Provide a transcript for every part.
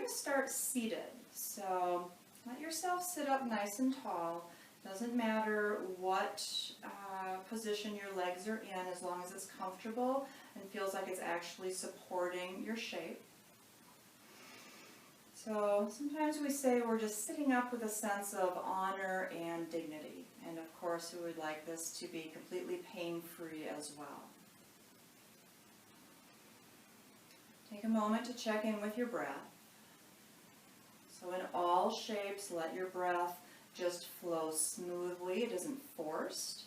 to start seated. So let yourself sit up nice and tall. Doesn't matter what position your legs are in, as long as it's comfortable and feels like it's actually supporting your shape. So sometimes we say we're just sitting up with a sense of honor and dignity. And of course, we would like this to be completely pain-free as well. Take a moment to check in with your breath. So in all shapes, let your breath just flow smoothly. It isn't forced.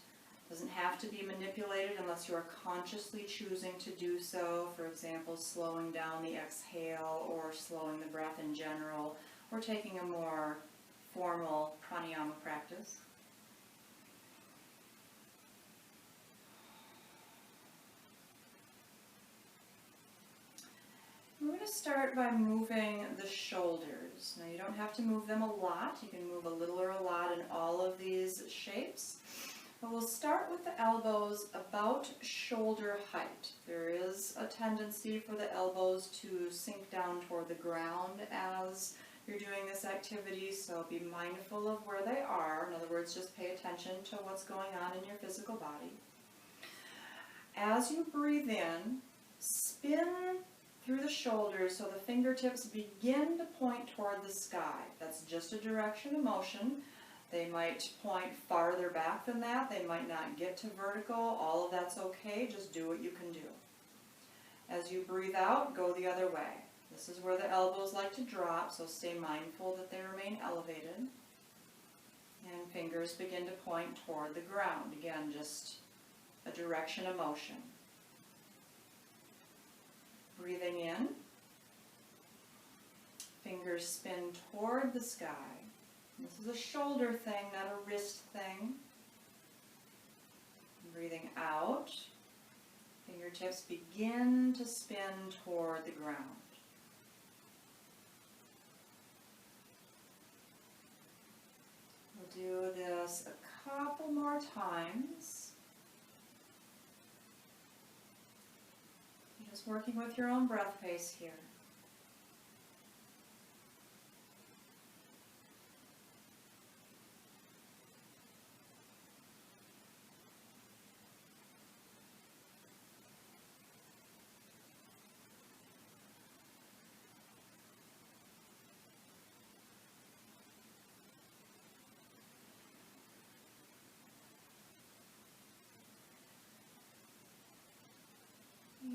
It doesn't have to be manipulated unless you are consciously choosing to do so. For example, slowing down the exhale or slowing the breath in general, or taking a more formal pranayama practice. We're going to start by moving the shoulders. Now you don't have to move them a lot. You can move a little or a lot in all of these shapes. But we'll start with the elbows about shoulder height. There is a tendency for the elbows to sink down toward the ground as you're doing this activity, so be mindful of where they are. In other words, just pay attention to what's going on in your physical body. As you breathe in, spin through the shoulders so the fingertips begin to point toward the sky. That's just a direction of motion. They might point farther back than that. They might not get to vertical. All of that's okay. Just do what you can do. As you breathe out, go the other way. This is where the elbows like to drop, so stay mindful that they remain elevated. And fingers begin to point toward the ground. Again, just a direction of motion. Breathing in, fingers spin toward the sky. This is a shoulder thing, not a wrist thing. Breathing out, fingertips begin to spin toward the ground. We'll do this a couple more times. Just working with your own breath pace here.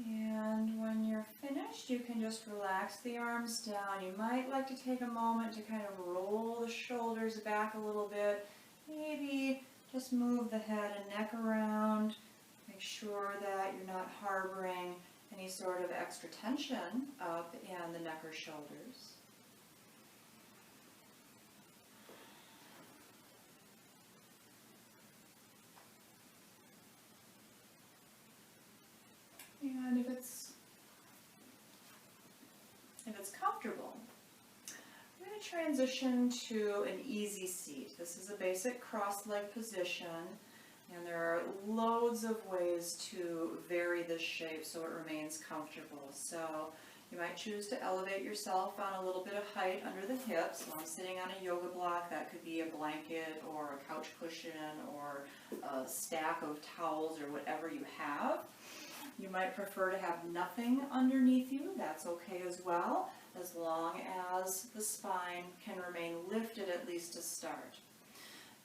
And when you're finished, you can just relax the arms down. You might like to take a moment to kind of roll the shoulders back a little bit. Maybe just move the head and neck around. Make sure that you're not harboring any sort of extra tension up in the neck or shoulders. And if it's comfortable, I'm going to transition to an easy seat. This is a basic cross-leg position, and there are loads of ways to vary this shape so it remains comfortable. So you might choose to elevate yourself on a little bit of height under the hips. So I'm sitting on a yoga block. That could be a blanket or a couch cushion or a stack of towels or whatever you have. You might prefer to have nothing underneath you. That's okay as well, as long as the spine can remain lifted at least to start.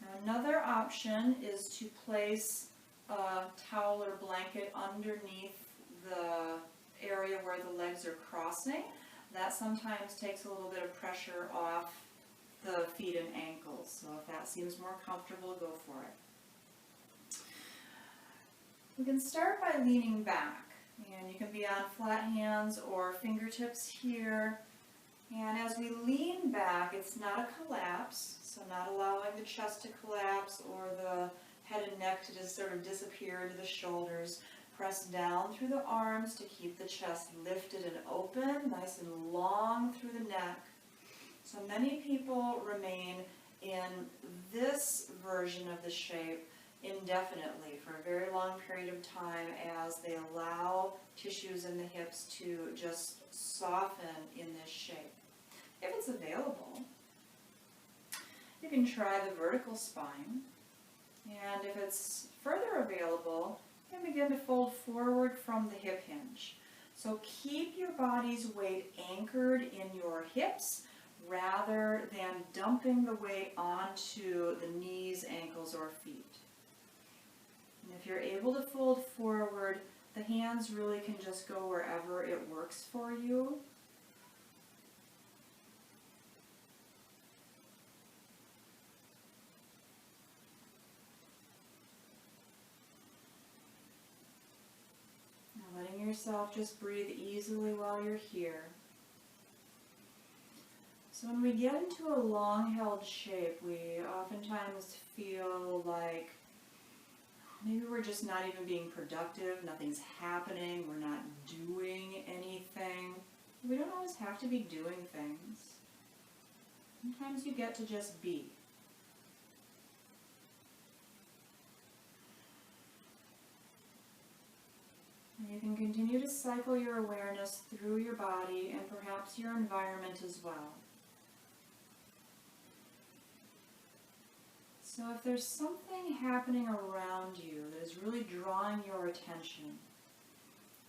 Now, another option is to place a towel or blanket underneath the area where the legs are crossing. That sometimes takes a little bit of pressure off the feet and ankles. So if that seems more comfortable, go for it. We can start by leaning back, and you can be on flat hands or fingertips here. And as we lean back, it's not a collapse, so not allowing the chest to collapse or the head and neck to just sort of disappear into the shoulders. Press down through the arms to keep the chest lifted and open, nice and long through the neck. So many people remain in this version of the shape indefinitely for a very long period of time as they allow tissues in the hips to just soften in this shape. If it's available, you can try the vertical spine, and if it's further available, you can begin to fold forward from the hip hinge. So keep your body's weight anchored in your hips rather than dumping the weight onto the knees, ankles, or feet. And if you're able to fold forward, the hands really can just go wherever it works for you. Now letting yourself just breathe easily while you're here. So when we get into a long held shape, we oftentimes feel like maybe we're just not even being productive, nothing's happening, we're not doing anything. We don't always have to be doing things. Sometimes you get to just be. And you can continue to cycle your awareness through your body and perhaps your environment as well. So if there's something happening around you that is really drawing your attention,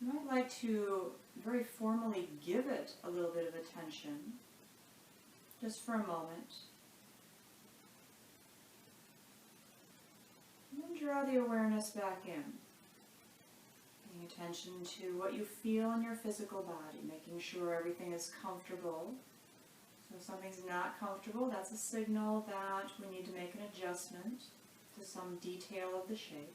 you might like to very formally give it a little bit of attention, just for a moment. And then draw the awareness back in, paying attention to what you feel in your physical body, making sure everything is comfortable. So if something's not comfortable, that's a signal that we need to make an adjustment to some detail of the shape.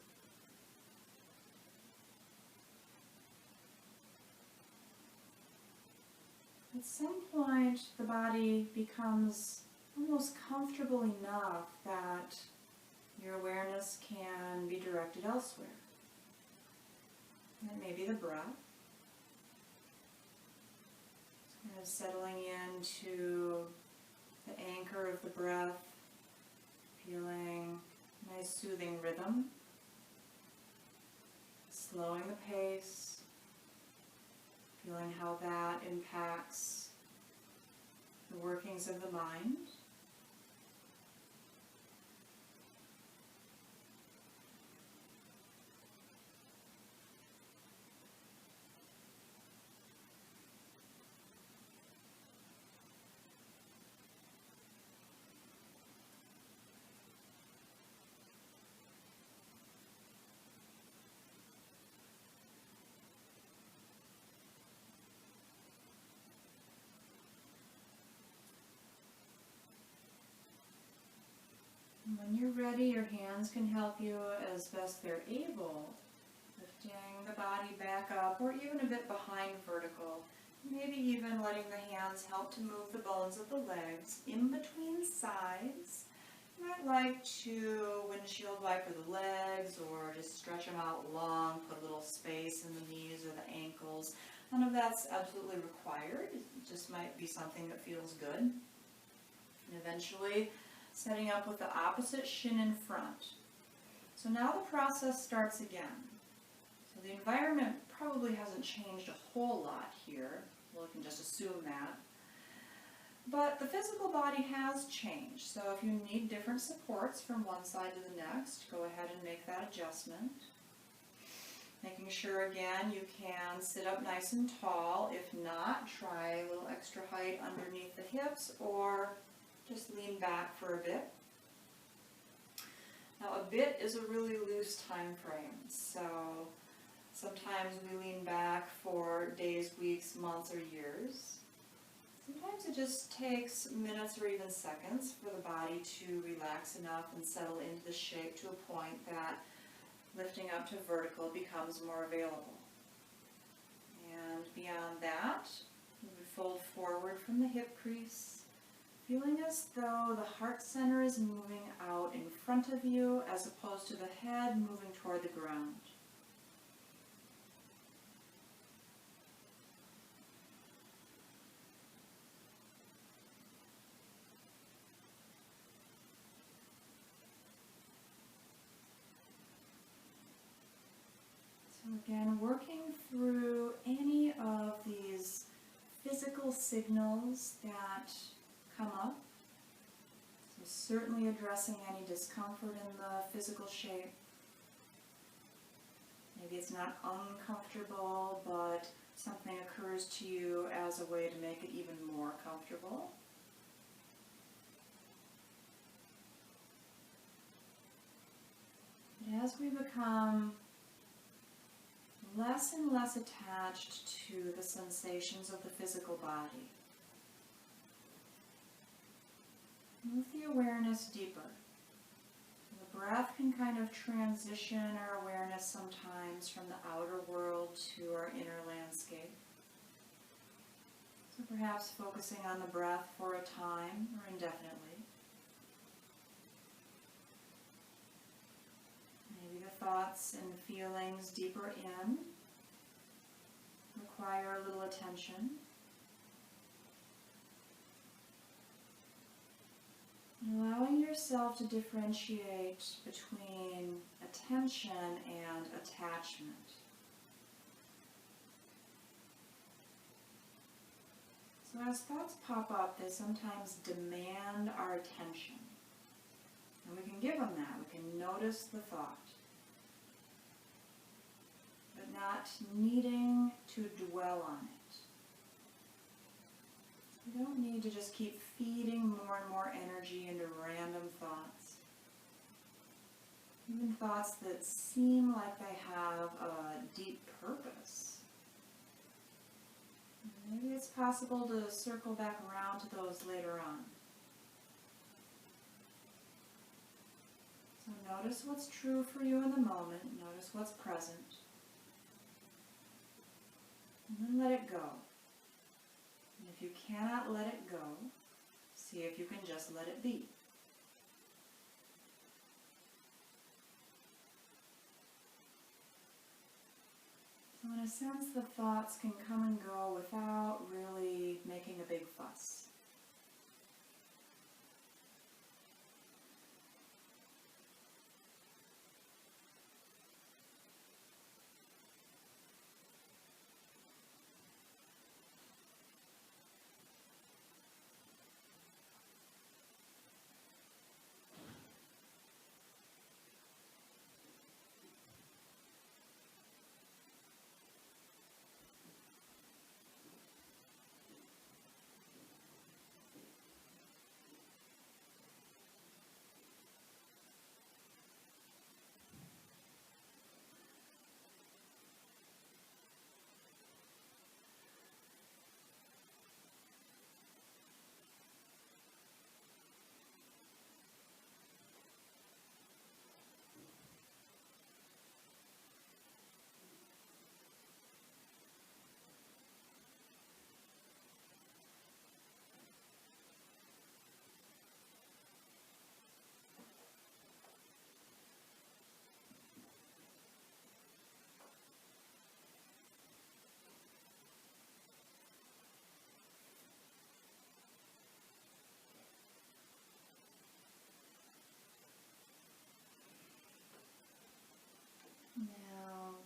At some point, the body becomes almost comfortable enough that your awareness can be directed elsewhere. And it may be the breath. Kind of settling into the anchor of the breath, feeling a nice soothing rhythm, slowing the pace, feeling how that impacts the workings of the mind. When you're ready, your hands can help you as best they're able, lifting the body back up or even a bit behind vertical. Maybe even letting the hands help to move the bones of the legs in between sides. You might like to windshield wiper the legs or just stretch them out long, put a little space in the knees or the ankles. None of that's absolutely required. It just might be something that feels good. And eventually, setting up with the opposite shin in front. So now the process starts again. So the environment probably hasn't changed a whole lot here. Well, we can just assume that. But the physical body has changed. So if you need different supports from one side to the next, go ahead and make that adjustment. Making sure again you can sit up nice and tall. If not, try a little extra height underneath the hips or just lean back for a bit. Now a bit is a really loose time frame, so sometimes we lean back for days, weeks, months, or years. Sometimes it just takes minutes or even seconds for the body to relax enough and settle into the shape to a point that lifting up to vertical becomes more available. And beyond that, we would fold forward from the hip crease, feeling as though the heart center is moving out in front of you as opposed to the head moving toward the ground. So again, working through any of these physical signals that come up. So certainly addressing any discomfort in the physical shape. Maybe it's not uncomfortable, but something occurs to you as a way to make it even more comfortable. And as we become less and less attached to the sensations of the physical body, move the awareness deeper. The breath can kind of transition our awareness sometimes from the outer world to our inner landscape. So perhaps focusing on the breath for a time or indefinitely. Maybe the thoughts and feelings deeper in require a little attention. Allowing yourself to differentiate between attention and attachment. So as thoughts pop up, they sometimes demand our attention. And we can give them that. We can notice the thought, but not needing to dwell on it. You don't need to just keep feeding more and more energy into random thoughts. Even thoughts that seem like they have a deep purpose. Maybe it's possible to circle back around to those later on. So notice what's true for you in the moment. Notice what's present. And then let it go. And if you cannot let it go, see if you can just let it be. So in a sense, the thoughts can come and go without really making a big fuss. Now,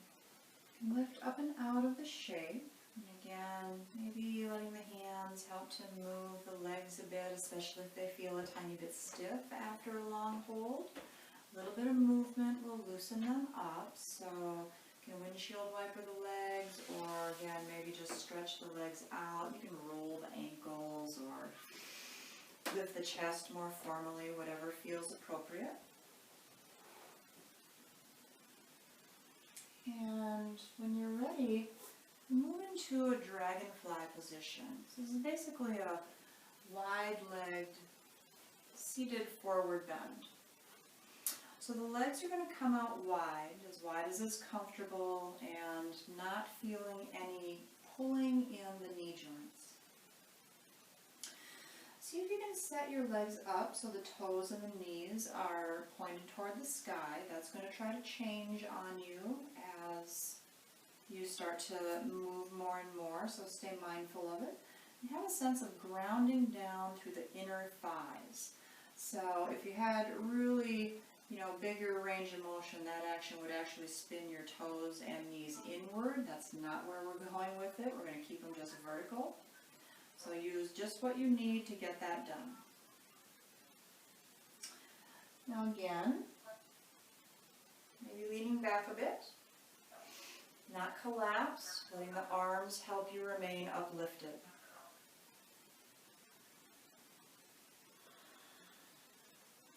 you can lift up and out of the shape. And again, maybe letting the hands help to move the legs a bit, especially if they feel a tiny bit stiff after a long hold. A little bit of movement will loosen them up. So you can windshield wiper the legs, or again, maybe just stretch the legs out. You can roll the ankles or lift the chest more formally, whatever feels appropriate. And when you're ready, move into a dragonfly position. So this is basically a wide-legged, seated forward bend. So the legs are going to come out wide as is comfortable, and not feeling any pulling in the knee joints. See if you can set your legs up so the toes and the knees are pointed toward the sky. That's going to try to change on you as you start to move more and more, so stay mindful of it. And have a sense of grounding down through the inner thighs. So if you had really, bigger range of motion, that action would actually spin your toes and knees inward. That's not where we're going with it. We're going to keep them just vertical. So use just what you need to get that done. Now again, maybe leaning back a bit, not collapsed, letting the arms help you remain uplifted.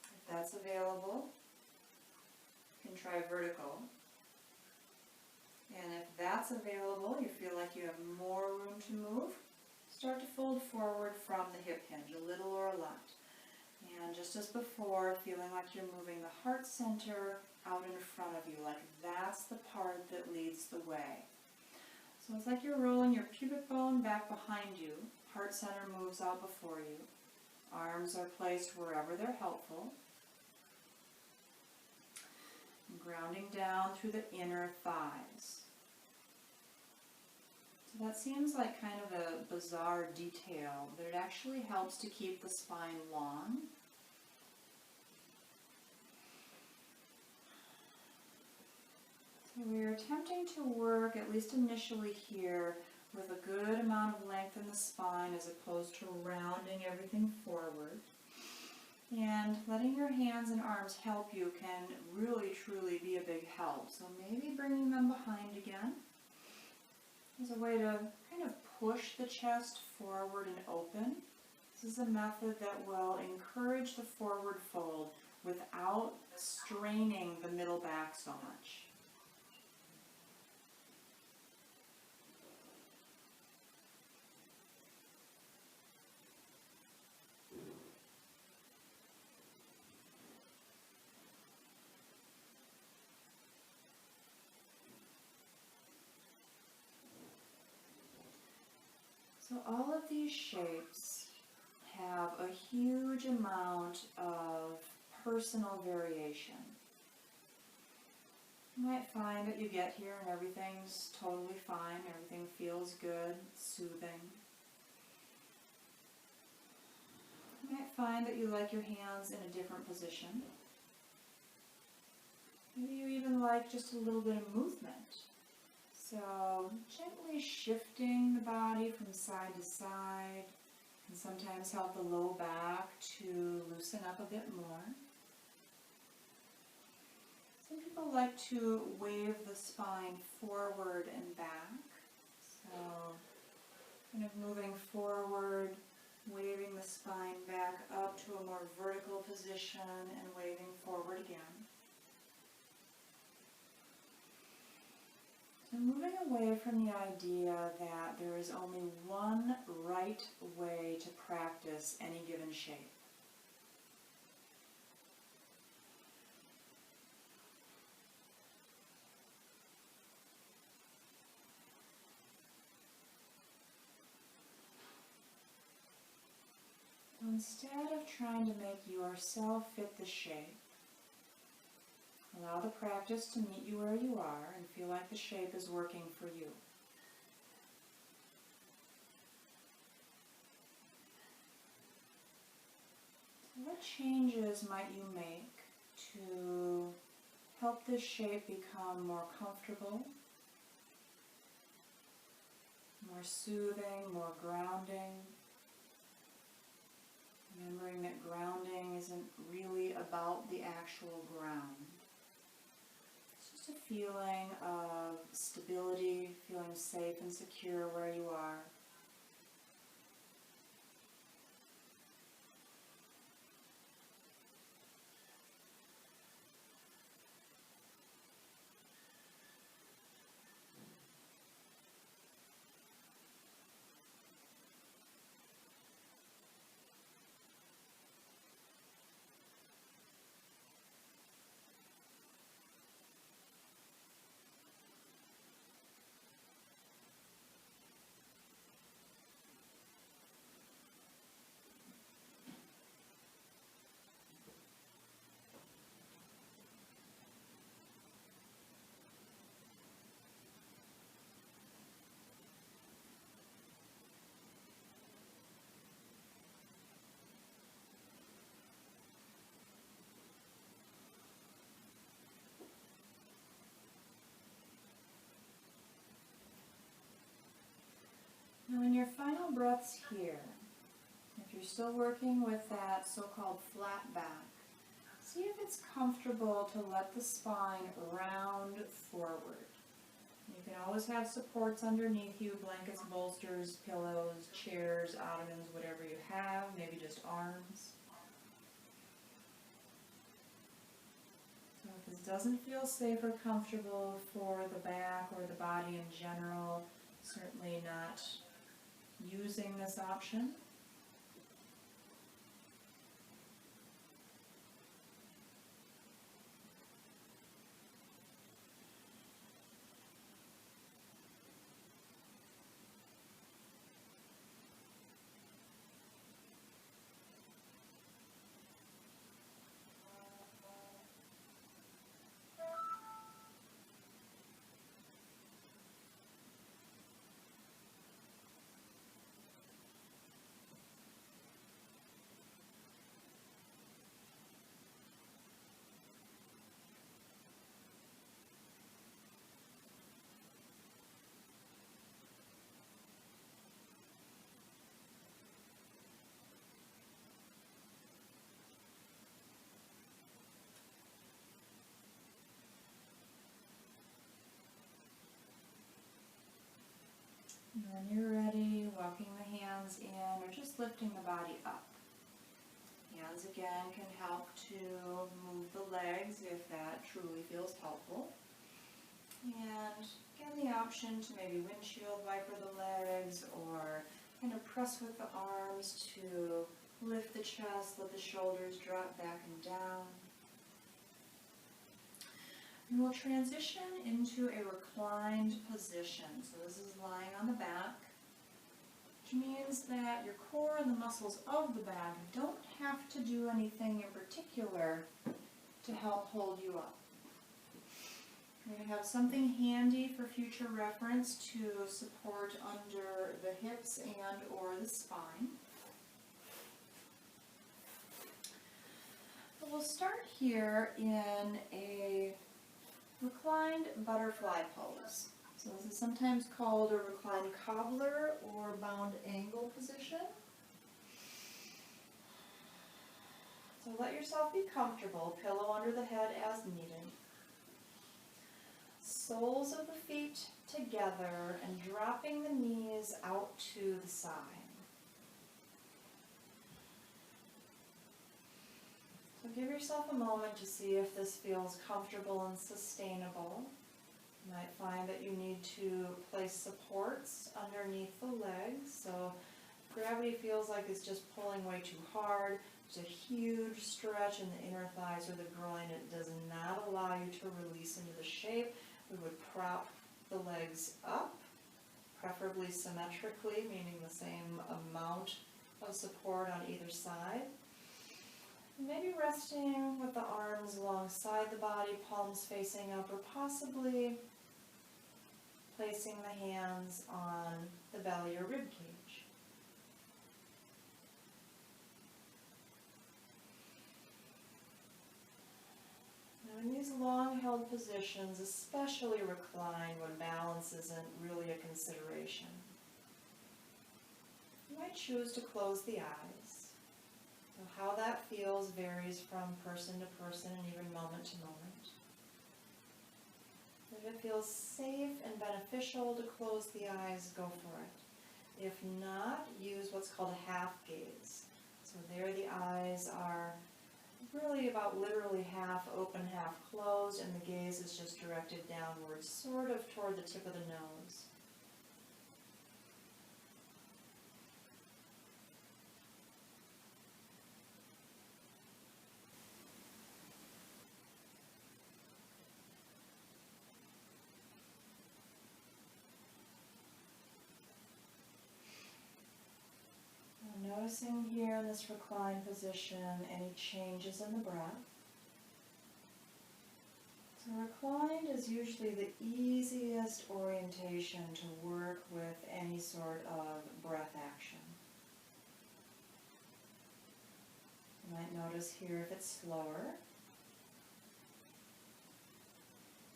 If that's available, you can try vertical. And if that's available, you feel like you have more room to move, start to fold forward from the hip hinge, a little or a lot. And just as before, feeling like you're moving the heart center out in front of you, like that's the part that leads the way. So it's like you're rolling your pubic bone back behind you, heart center moves out before you, arms are placed wherever they're helpful, and grounding down through the inner thighs. So that seems like kind of a bizarre detail, but it actually helps to keep the spine long. So we're attempting to work, at least initially here, with a good amount of length in the spine as opposed to rounding everything forward. And letting your hands and arms help you can really truly be a big help. So maybe bringing them behind again as a way to kind of push the chest forward and open. This is a method that will encourage the forward fold without straining the middle back so much. So all of these shapes have a huge amount of personal variation. You might find that you get here and everything's totally fine, everything feels good, soothing. You might find that you like your hands in a different position. Maybe you even like just a little bit of movement. So gently shifting the body from side to side can sometimes help the low back to loosen up a bit more. Some people like to wave the spine forward and back. So kind of moving forward, waving the spine back up to a more vertical position and waving forward again. So moving away from the idea that there is only one right way to practice any given shape. So instead of trying to make yourself fit the shape, allow the practice to meet you where you are and feel like the shape is working for you. So what changes might you make to help this shape become more comfortable, more soothing, more grounding? Remembering that grounding isn't really about the actual ground. It's just a feeling of stability, feeling safe and secure where you are. thoughts here. If you're still working with that so-called flat back, see if it's comfortable to let the spine round forward. You can always have supports underneath you, blankets, bolsters, pillows, chairs, ottomans, whatever you have, maybe just arms. So if this doesn't feel safe or comfortable for the back or the body in general, certainly not using this option. And when you're ready, walking the hands in or just lifting the body up. Hands again can help to move the legs if that truly feels helpful. And again, the option to maybe windshield wiper the legs or kind of press with the arms to lift the chest, let the shoulders drop back and down. And we'll transition into a reclined position. So this is lying on the back, which means that your core and the muscles of the back don't have to do anything in particular to help hold you up. You're going to have something handy for future reference to support under the hips and or the spine. But we'll start here in a reclined butterfly pose. So this is sometimes called a reclined cobbler or bound angle position. So let yourself be comfortable, pillow under the head as needed. Soles of the feet together and dropping the knees out to the side. So give yourself a moment to see if this feels comfortable and sustainable. You might find that you need to place supports underneath the legs. So if gravity feels like it's just pulling way too hard, there's a huge stretch in the inner thighs or the groin. It does not allow you to release into the shape. We would prop the legs up, preferably symmetrically, meaning the same amount of support on either side. Maybe resting with the arms alongside the body, palms facing up, or possibly placing the hands on the belly or rib cage. Now in these long held positions, especially reclined when balance isn't really a consideration, you might choose to close the eyes. So how that feels varies from person to person and even moment to moment. If it feels safe and beneficial to close the eyes, go for it. If not, use what's called a half gaze. So there the eyes are really about literally half open, half closed, and the gaze is just directed downwards, sort of toward the tip of the nose. Noticing here in this reclined position any changes in the breath. So reclined is usually the easiest orientation to work with any sort of breath action. You might notice here if it's slower.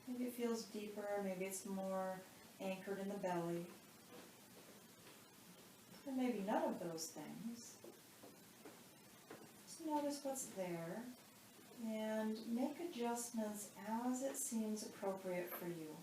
Maybe it feels deeper, maybe it's more anchored in the belly. or maybe none of those things. Just notice what's there and make adjustments as it seems appropriate for you.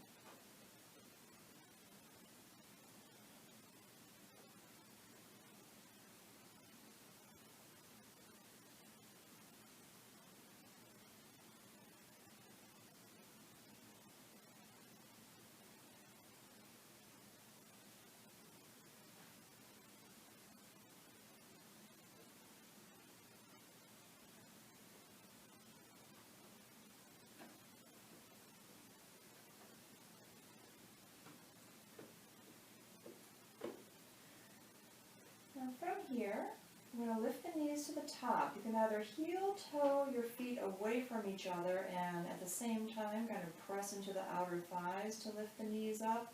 Now from here, I'm going to lift the knees to the top. You can either heel toe your feet away from each other and at the same time kind of press into the outer thighs to lift the knees up,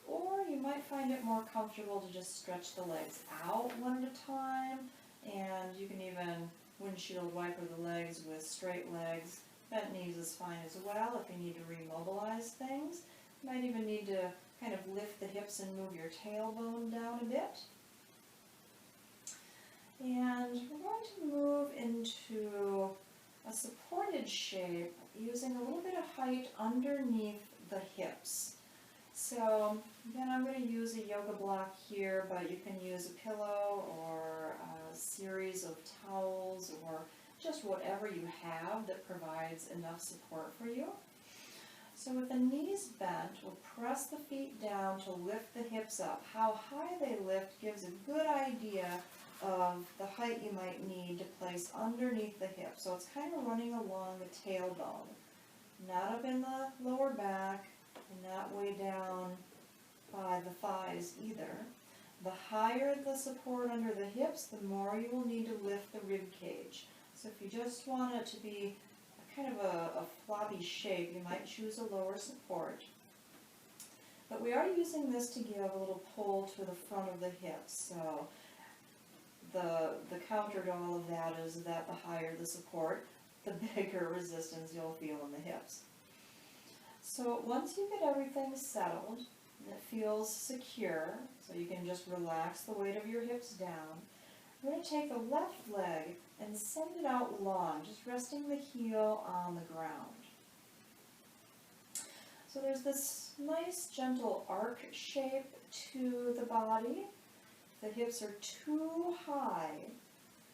or you might find it more comfortable to just stretch the legs out one at a time, and you can even windshield wiper the legs with straight legs. Bent knees is fine as well if you need to remobilize things. You might even need to kind of lift the hips and move your tailbone down a bit. And we're going to move into a supported shape using a little bit of height underneath the hips. So again, I'm going to use a yoga block here, but you can use a pillow or a series of towels or just whatever you have that provides enough support for you. So with the knees bent, we'll press the feet down to lift the hips up. How high they lift gives a good idea of the height you might need to place underneath the hip. So it's kind of running along the tailbone, not up in the lower back and not way down by the thighs either. The higher the support under the hips, the more you will need to lift the rib cage. So if you just want it to be kind of a floppy shape, you might choose a lower support. But we are using this to give a little pull to the front of the hips. So the counter to all of that is that the higher the support, the bigger resistance you'll feel in the hips. So once you get everything settled and it feels secure, so you can just relax the weight of your hips down, we're going to take the left leg and send it out long, just resting the heel on the ground. So there's this nice gentle arc shape to the body. If the hips are too high,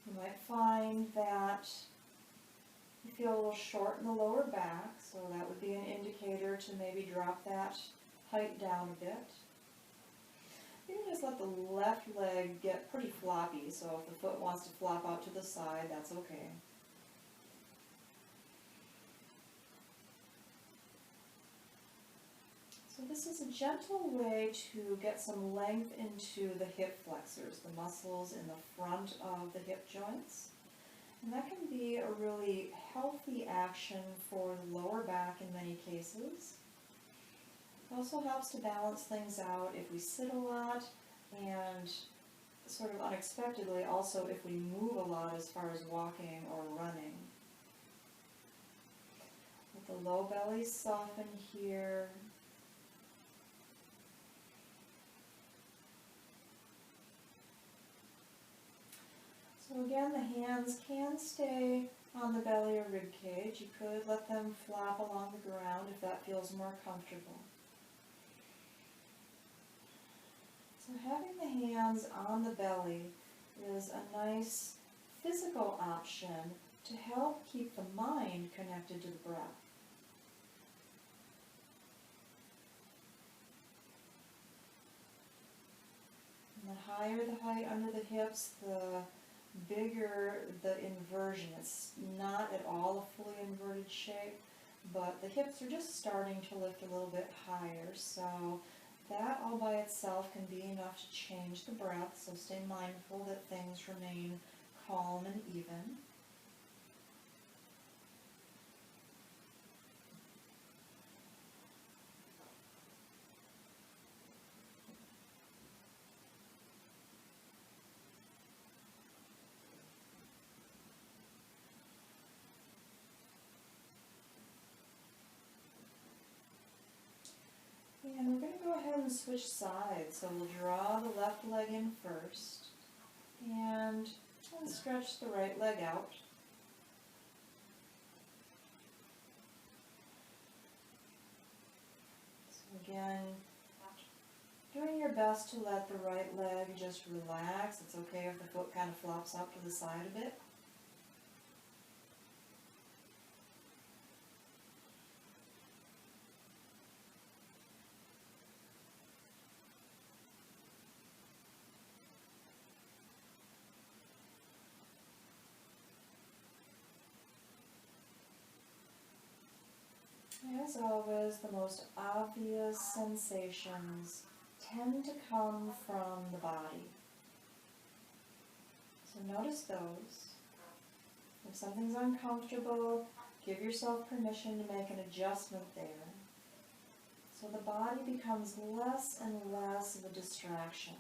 you might find that you feel a little short in the lower back, so that would be an indicator to maybe drop that height down a bit. You can just let the left leg get pretty floppy, so if the foot wants to flop out to the side, that's okay. So this is a gentle way to get some length into the hip flexors, the muscles in the front of the hip joints. And that can be a really healthy action for the lower back in many cases. It also helps to balance things out if we sit a lot, and sort of unexpectedly also if we move a lot as far as walking or running. Let the low belly soften here. So again, the hands can stay on the belly or rib cage. You could let them flop along the ground if that feels more comfortable. So having the hands on the belly is a nice physical option to help keep the mind connected to the breath. And the higher the height under the hips, the bigger the inversion. It's not at all a fully inverted shape, but the hips are just starting to lift a little bit higher, so that all by itself can be enough to change the breath, so stay mindful that things remain calm and even. And we're going to go ahead and switch sides. So we'll draw the left leg in first and stretch the right leg out. So again, doing your best to let the right leg just relax. It's okay if the foot kind of flops out to the side a bit. As always, the most obvious sensations tend to come from the body. So notice those. If something's uncomfortable, give yourself permission to make an adjustment there. So the body becomes less and less of a distraction.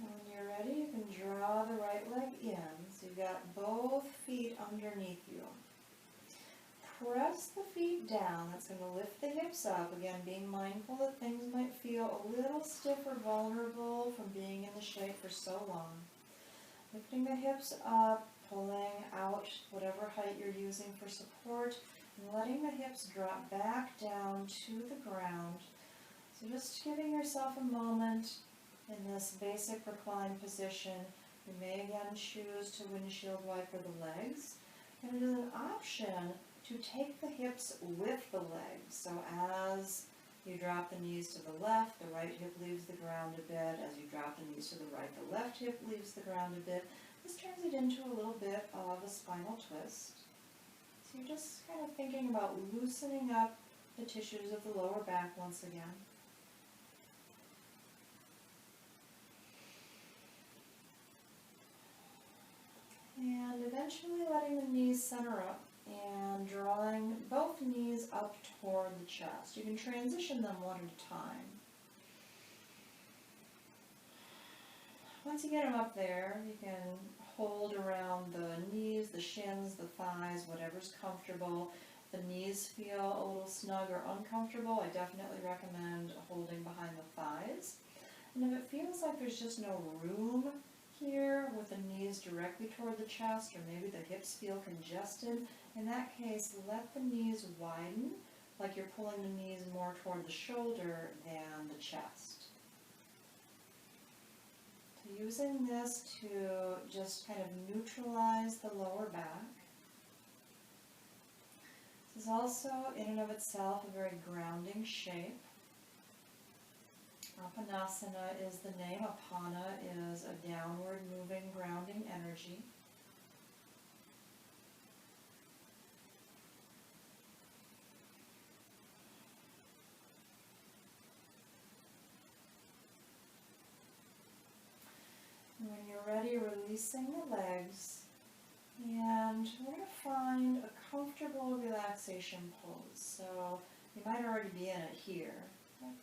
When you're ready, you can draw the right leg in. So you've got both feet underneath you. Press the feet down. That's going to lift the hips up. Again, being mindful that things might feel a little stiff or vulnerable from being in the shape for so long. Lifting the hips up, pulling out whatever height you're using for support, and letting the hips drop back down to the ground. So just giving yourself a moment in this basic reclined position. You may again choose to windshield wiper the legs, and it is an option to take the hips with the legs. So as you drop the knees to the left, the right hip leaves the ground a bit. As you drop the knees to the right, the left hip leaves the ground a bit. This turns it into a little bit of a spinal twist. So you're just kind of thinking about loosening up the tissues of the lower back once again. And eventually letting the knees center up and drawing both knees up toward the chest. You can transition them one at a time. Once you get them up there, you can hold around the knees, the shins, the thighs, whatever's comfortable, the knees feel a little snug or uncomfortable, I definitely recommend holding behind the thighs. And if it feels like there's just no room here with the knees directly toward the chest, or maybe the hips feel congested, in that case, let the knees widen, like you're pulling the knees more toward the shoulder than the chest. So using this to just kind of neutralize the lower back. This is also, in and of itself, a very grounding shape. Apanasana is the name. Apana is a downward moving, grounding energy. And when you're ready, releasing the legs, and we're going to find a comfortable relaxation pose. So you might already be in it here.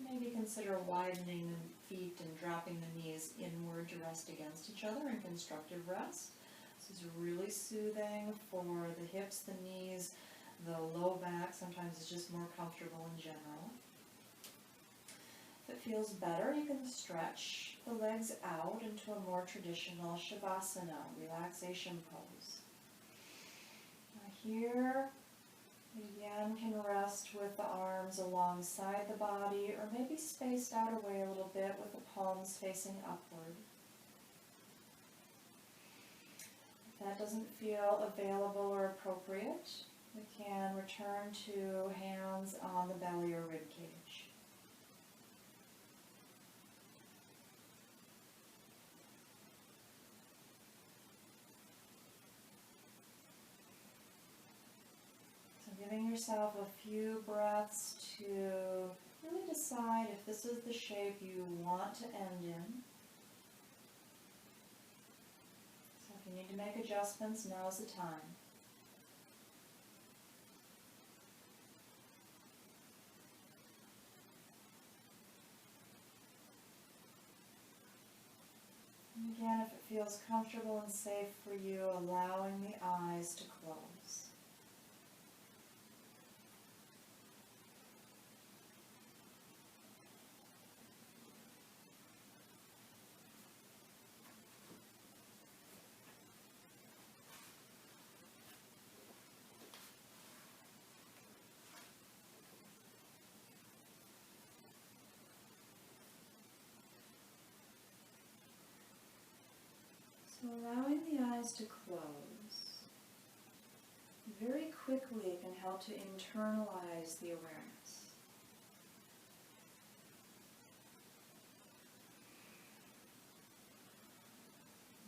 Maybe consider widening the feet and dropping the knees inward to rest against each other in constructive rest. This is really soothing for the hips, the knees, the low back. Sometimes it's just more comfortable in general. If it feels better, you can stretch the legs out into a more traditional Shavasana, relaxation pose. Now here, we again can rest with the arms alongside the body, or maybe spaced out away a little bit with the palms facing upward. If that doesn't feel available or appropriate, we can return to hands on the belly or rib cage. Giving yourself a few breaths to really decide if this is the shape you want to end in. So if you need to make adjustments, now's the time. And again, if it feels comfortable and safe for you, allowing the eyes to close. So allowing the eyes to close, very quickly it can help to internalize the awareness.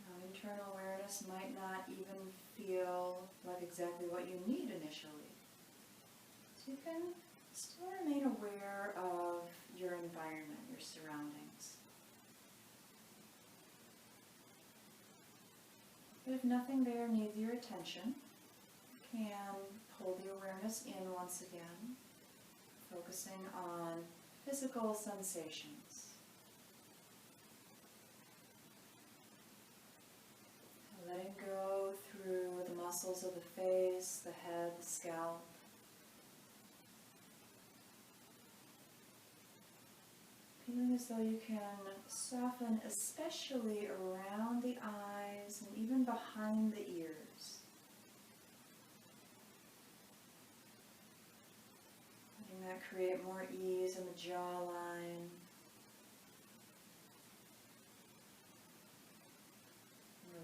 Now, internal awareness might not even feel like exactly what you need initially. So you can still remain aware of your environment, your surroundings. But if nothing there needs your attention, you can pull the awareness in once again, focusing on physical sensations. Letting go through the muscles of the face, the head, the scalp. Feeling as though you can soften especially around the eyes and even behind the ears. Letting that create more ease in the jawline.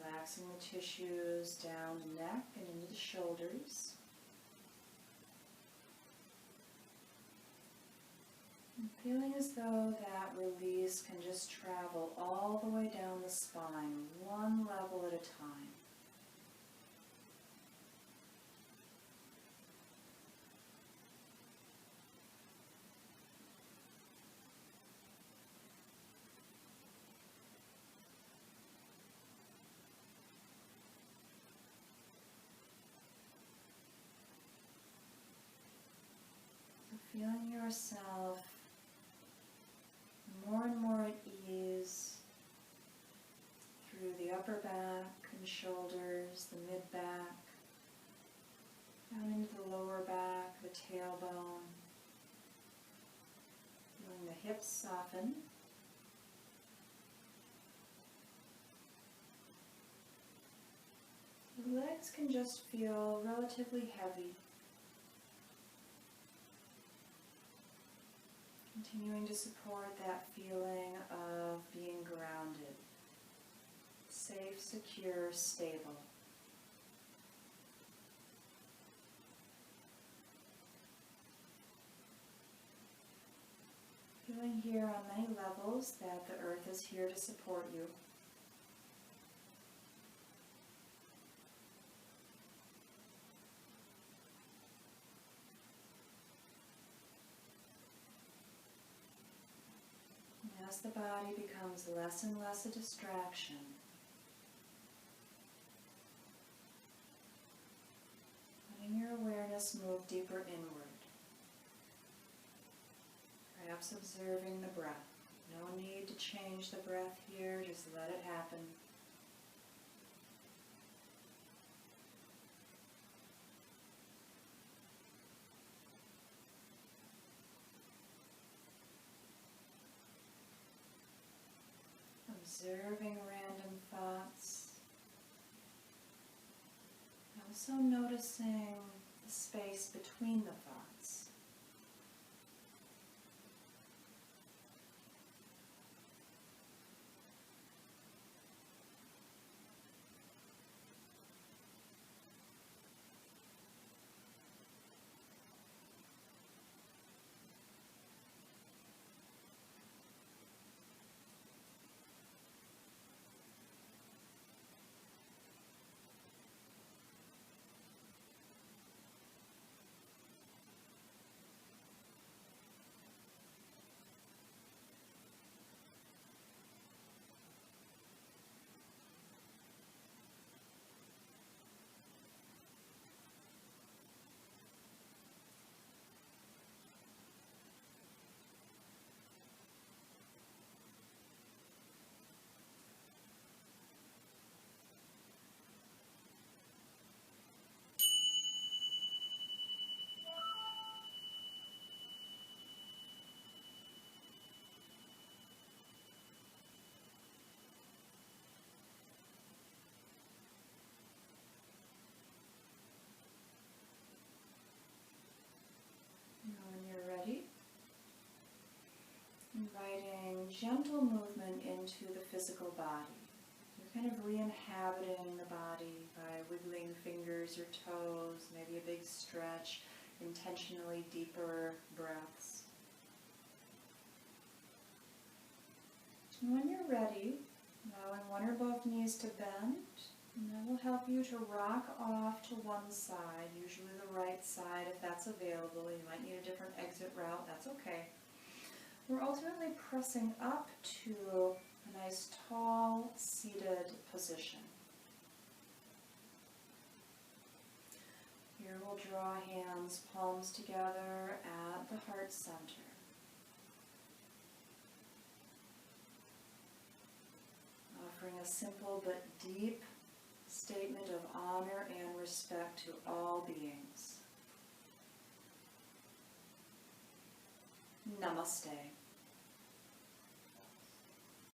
Relaxing the tissues down the neck and into the shoulders. And feeling as though that release can just travel all the way down the spine, one level at a time. Feeling yourself more and more at ease through the upper back and shoulders, the mid-back, down into the lower back, tailbone. Feeling the hips soften. The legs can just feel relatively heavy. Continuing to support that feeling of being grounded, safe, secure, stable. Feeling here on many levels that the earth is here to support you. And as the body becomes less and less a distraction, letting your awareness move deeper inward. Perhaps observing the breath. No need to change the breath here, just let it happen. Observing random thoughts. Also noticing the space between the thoughts. Inviting gentle movement into the physical body. You're kind of re-inhabiting the body by wiggling fingers or toes, maybe a big stretch, intentionally deeper breaths. And when you're ready, allowing one or both knees to bend, and that will help you to rock off to one side, usually the right side if that's available. You might need a different exit route, that's okay. We're ultimately pressing up to a nice tall seated position. Here we'll draw hands, palms together at the heart center. Offering a simple but deep statement of honor and respect to all beings. Namaste.